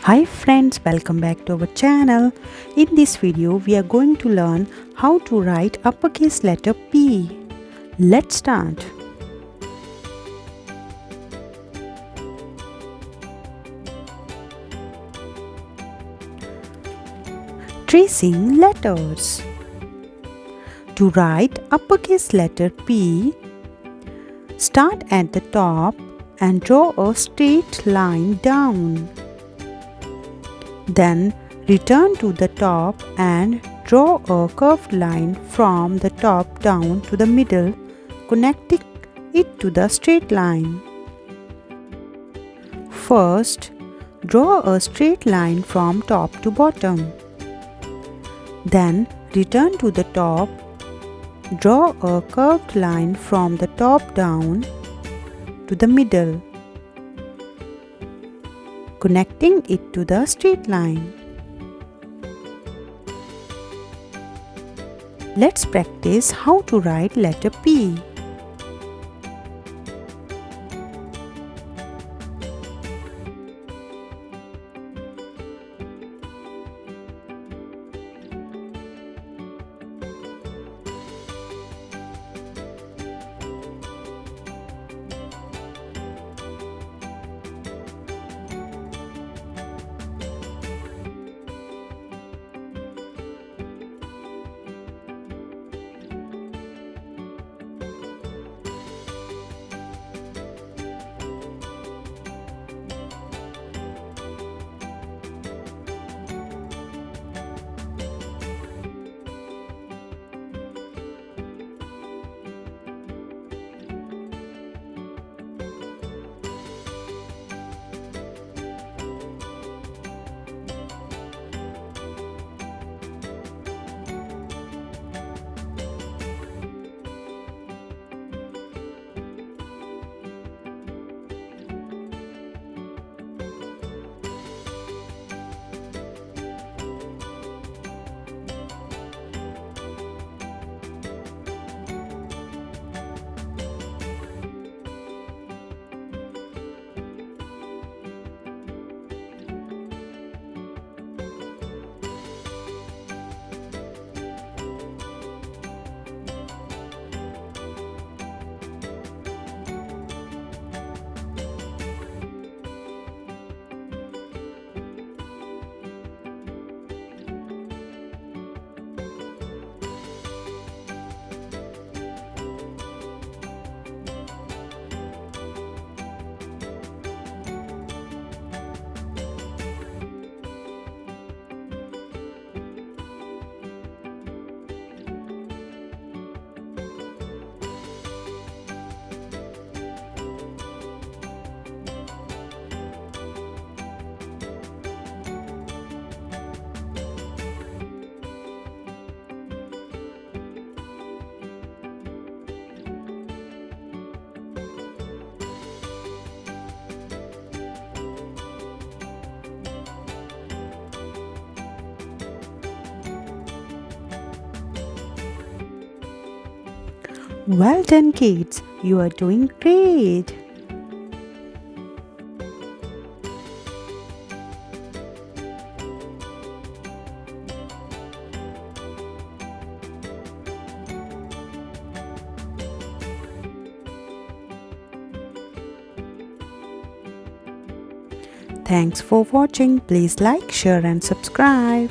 Hi friends, welcome back to our channel. In this video, we are going to learn how to write uppercase letter P. Let's start. Tracing letters. To write uppercase letter P, start at the top and draw a straight line down. Then return to the top and draw a curved line from the top down to the middle, connecting it to the straight line. First, draw a straight line from top to bottom. Then return to the top, draw a curved line from the top down to the middle, connecting it to the straight line. Let's practice how to write letter P. Well done, kids. You are doing great. Thanks for watching. Please like, share and subscribe.